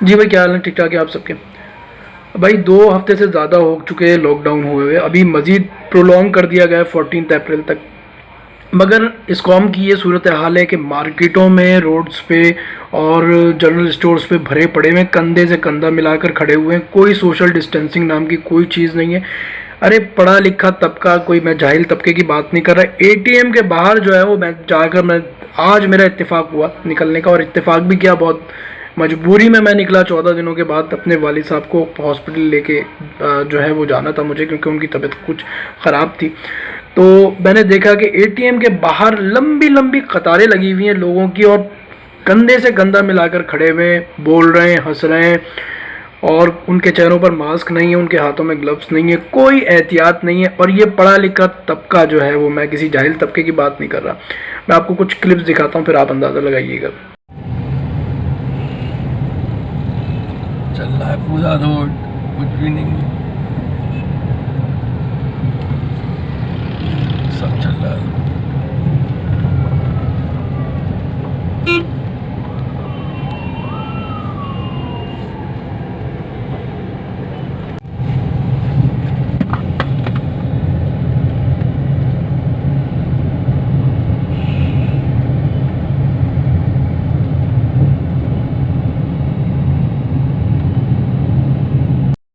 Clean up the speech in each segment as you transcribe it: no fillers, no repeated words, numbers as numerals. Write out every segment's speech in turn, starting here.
जी भाई, क्या हाल है? ठीक ठाक है आप सबके? भाई 2 हफ्ते से ज़्यादा हो चुके हैं लॉकडाउन हुए हुए, अभी मज़ीद प्रोलॉन्ग कर दिया गया है 14 अप्रैल तक। मगर इस कौम की ये सूरत हाल है कि मार्केटों में, रोड्स पे और जनरल स्टोर्स पे भरे पड़े हुए हैं, कंधे से कंधा मिलाकर खड़े हुए हैं। कोई सोशल डिस्टेंसिंग नाम की कोई चीज़ नहीं है। अरे पढ़ा लिखा तबका, कोई मैं जाहिल तबके की बात नहीं कर रहा। एटीएम के बाहर जो है वो मैं आज मेरा इत्तेफाक हुआ निकलने का, और इत्तेफाक भी किया बहुत मजबूरी में। मैं निकला 14 दिनों के बाद अपने वालिद साहब को हॉस्पिटल लेके, जो है वो जाना था मुझे, क्योंकि उनकी तबीयत कुछ ख़राब थी। तो मैंने देखा कि एटीएम के बाहर लंबी लंबी कतारें लगी हुई हैं लोगों की, और कंधे से कंधा मिलाकर खड़े हुए, बोल रहे हैं, हंस रहे हैं, और उनके चेहरों पर मास्क नहीं है, उनके हाथों में ग्लव्स नहीं है, कोई एहतियात नहीं है। और ये पढ़ा लिखा तबका जो है वो, मैं किसी जाहिल तबके की बात नहीं कर रहा। मैं आपको कुछ क्लिप्स दिखाता हूँ, फिर आप अंदाज़ा लगाइएगा। चल रहा है पूरा रोड, कुछ भी नहीं है, सब चल रहा है।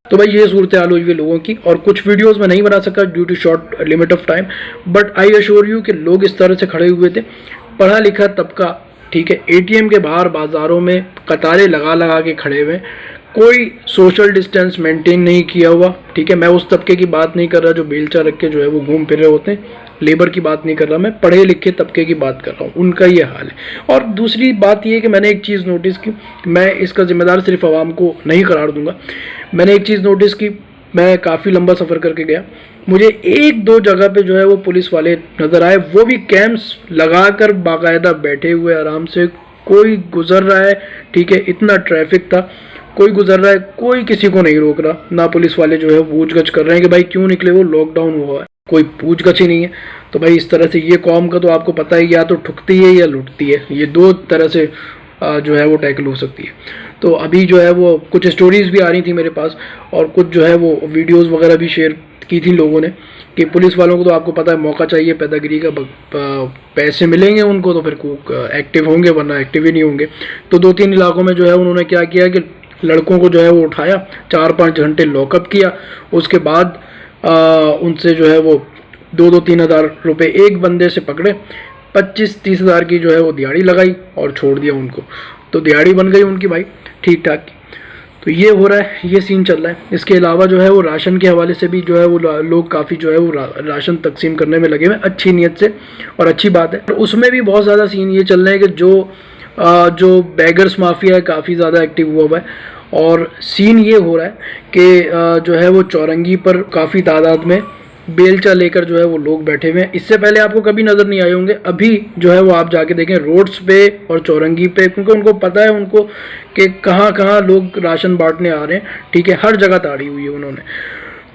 तो भाई ये सूरत हाल हुई है लोगों की, और कुछ वीडियोस में नहीं बना सका due to short limit of time. But I assure you कि लोग इस तरह से खड़े हुए थे, पढ़ा लिखा तबका, ठीक है, एटीएम के बाहर बाजारों में कतारें लगा लगा के खड़े हुए, कोई सोशल डिस्टेंस मेंटेन नहीं किया हुआ, ठीक है। मैं उस तबके की बात नहीं कर रहा जो बेलचा रख के जो है वो घूम फिर रहे होते हैं, लेबर की बात नहीं कर रहा, मैं पढ़े लिखे तबके की बात कर रहा हूँ, उनका ये हाल है। और दूसरी बात ये है कि मैंने एक चीज़ नोटिस की, मैं इसका जिम्मेदार सिर्फ आवाम को नहीं करार दूंगा। मैंने एक चीज़ नोटिस की, मैं काफ़ी लंबा सफ़र करके गया, मुझे एक दो जगह पे जो है वो पुलिस वाले नज़र आए, वो भी कैंप्स लगाकर बाकायदा बैठे हुए आराम से। कोई गुजर रहा है, ठीक है, इतना ट्रैफिक था, कोई गुजर रहा है, कोई किसी को नहीं रोक रहा। ना पुलिस वाले जो है पूछ गछ कर रहे हैं कि भाई क्यों निकले, वो लॉकडाउन हुआ है, कोई पूछ गछ ही नहीं है। तो भाई इस तरह से ये कौम का तो आपको पता है, या तो ठुकती है या लुटती है, ये दो तरह से जो है वो टैकल हो सकती है। तो अभी जो है वो कुछ स्टोरीज़ भी आ रही थी मेरे पास, और कुछ जो है वो वीडियोस वगैरह भी शेयर की थी लोगों ने, कि पुलिस वालों को तो आपको पता है मौका चाहिए पैदागिरी का, पैसे मिलेंगे उनको तो फिर एक्टिव होंगे, वरना एक्टिव ही नहीं होंगे। तो 2-3 इलाकों में जो है उन्होंने क्या किया कि लड़कों को जो है वो उठाया, 4-5 घंटे लॉकअप किया, उसके बाद उनसे जो है वो 2-3 हज़ार रुपये एक बंदे से पकड़े, 25-30 हज़ार की जो है वो दिहाड़ी लगाई और छोड़ दिया उनको। तो दिहाड़ी बन गई उनकी भाई ठीक ठाक की। तो ये हो रहा है, ये सीन चल रहा है। इसके अलावा जो है वो राशन के हवाले से भी जो है वो लोग काफ़ी जो है वो राशन तकसीम करने में लगे हुए हैं अच्छी नीयत से, और अच्छी बात है। तो उसमें भी बहुत ज़्यादा सीन ये चल रहे हैं कि जो बैगर्स माफिया है काफ़ी ज़्यादा एक्टिव हुआ हुआ है, और सीन ये हो रहा है कि जो है वो चौरंगी पर काफ़ी तादाद में बेलचा लेकर जो है वो लोग बैठे हुए हैं। इससे पहले आपको कभी नज़र नहीं आए होंगे, अभी जो है वो आप जाके देखें रोड्स पे और चौरंगी पे, क्योंकि उनको पता है उनको कि कहाँ कहाँ लोग राशन बांटने आ रहे हैं, ठीक है, हर जगह ताड़ी हुई है उन्होंने।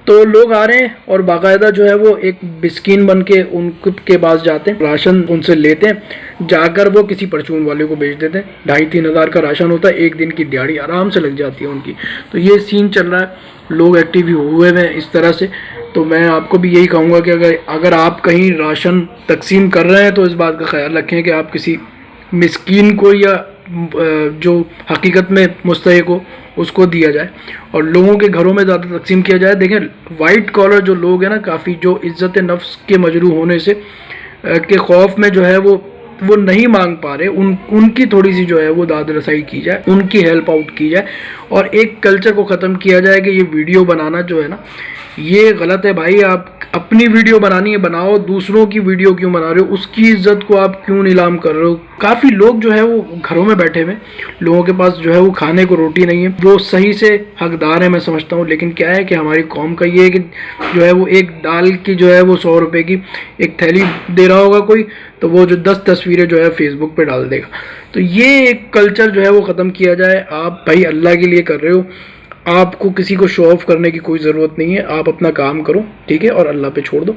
तो लोग आ रहे हैं और बाकायदा जो है वो एक बिस्किन बन के उनके पास जाते हैं, राशन उनसे लेते हैं, जाकर वो किसी परचून वाले को बेच देते हैं। 2,5-3 हज़ार का राशन होता है, एक दिन की दिहाड़ी आराम से लग जाती है उनकी। तो ये सीन चल रहा है, लोग एक्टिव हुए हैं इस तरह से। तो मैं आपको भी यही कहूँगा कि अगर आप कहीं राशन तकसीम कर रहे हैं तो इस बात का ख्याल रखें कि आप किसी मिस्कीन को या जो हकीकत में मुस्तहिक हो उसको दिया जाए, और लोगों के घरों में ज़्यादा तकसीम किया जाए। देखें वाइट कॉलर जो लोग हैं ना, काफ़ी जो इज़्ज़त नफ्स के मजरू होने से के खौफ में जो है वो नहीं मांग पा रहे, उनकी थोड़ी सी जो है वो दाद रसाई की जाए, उनकी हेल्प आउट की जाए, और एक कल्चर को ख़त्म किया जाए कि ये वीडियो बनाना जो है ना ये गलत है। भाई आप अपनी वीडियो बनानी है बनाओ, दूसरों की वीडियो क्यों बना रहे हो, उसकी इज्जत को आप क्यों नीलाम कर रहे हो। काफ़ी लोग जो है वो घरों में बैठे हुए, लोगों के पास जो है वो खाने को रोटी नहीं है, वो सही से हकदार है मैं समझता हूँ। लेकिन क्या है कि हमारी कौम का ये है कि जो है वो एक दाल की जो है वो 100 रुपये की एक थैली दे रहा होगा कोई, तो वो जो 10 तस्वीरें जो है फेसबुक पे डाल देगा। तो ये एक कल्चर जो है वो ख़त्म किया जाए। आप भाई अल्लाह के लिए कर रहे हो, आपको किसी को शो ऑफ करने की कोई ज़रूरत नहीं है, आप अपना काम करो, ठीक है, और अल्लाह पे छोड़ दो,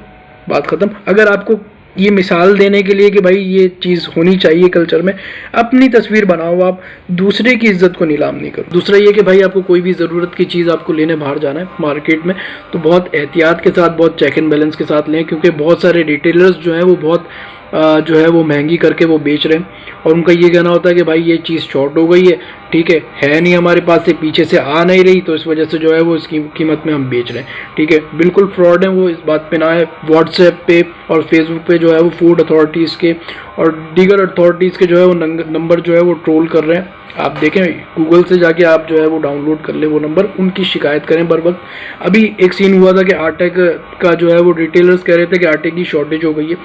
बात ख़त्म। अगर आपको ये मिसाल देने के लिए कि भाई ये चीज़ होनी चाहिए कल्चर में। अपनी तस्वीर बनाओ, आप दूसरे की इज्जत को नीलाम नहीं करो। दूसरा ये कि भाई आपको कोई भी ज़रूरत की चीज़ आपको लेने बाहर जाना है मार्केट में, तो बहुत एहतियात के साथ, बहुत चेक एंड बैलेंस के साथ लें, क्योंकि बहुत सारे रिटेलर्स जो हैं वो बहुत जो है वो महंगी करके वो बेच रहे हैं, और उनका ये कहना होता है कि भाई ये चीज़ शॉर्ट हो गई है, ठीक है नहीं हमारे पास से, पीछे से आ नहीं रही, तो इस वजह से जो है वो इसकी कीमत में हम बेच रहे हैं, ठीक है। बिल्कुल फ्रॉड है वो, इस बात पे ना है। व्हाट्सएप पे और फेसबुक पे जो है वो फूड अथॉरिटीज़ के और दीगर अथॉरिटीज़ के जो है वो नंबर जो है वो ट्रोल कर रहे हैं। आप देखें, गूगल से जाके आप जो है वो डाउनलोड कर ले वो नंबर, उनकी शिकायत करें बर वक्त। अभी एक सीन हुआ था कि आटे का जो है वो रिटेलर्स कह रहे थे कि आटे की शॉर्टेज हो गई है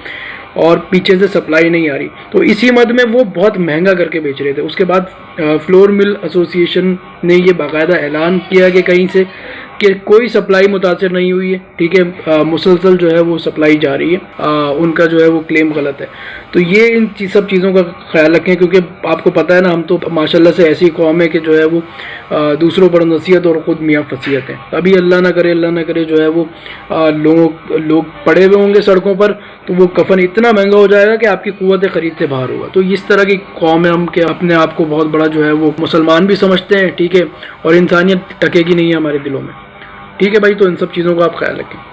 और पीछे से सप्लाई नहीं आ रही, तो इसी मद में वो बहुत महंगा करके बेच रहे थे। उसके बाद फ्लोर मिल एसोसिएशन ने ये बाकायदा ऐलान किया कि कहीं से कि कोई सप्लाई मुतासर नहीं हुई है, ठीक है, मुसलसल जो है वो सप्लाई जा रही है, उनका जो है वो क्लेम गलत है। तो ये इन सब चीज़ों का ख्याल रखें, क्योंकि आपको पता है ना, हम तो माशाल्लाह से ऐसी कौम है कि जो है वो दूसरों पर नसीहत और ख़ुद मियाँ फसीहत है। अभी अल्लाह ना करे जो है वो लोग पड़े हुए होंगे सड़कों पर, तो वो कफन इतना महंगा हो जाएगा कि आपकी कुव्वत खरीद से बाहर होगा। तो इस तरह की कौम है हम कि अपने आप को बहुत बड़ा जो है वो मुसलमान भी समझते हैं, ठीक है, और इंसानियत टकेगी नहीं है हमारे दिलों में, ठीक है भाई। तो इन सब चीज़ों का आप ख्याल रखें।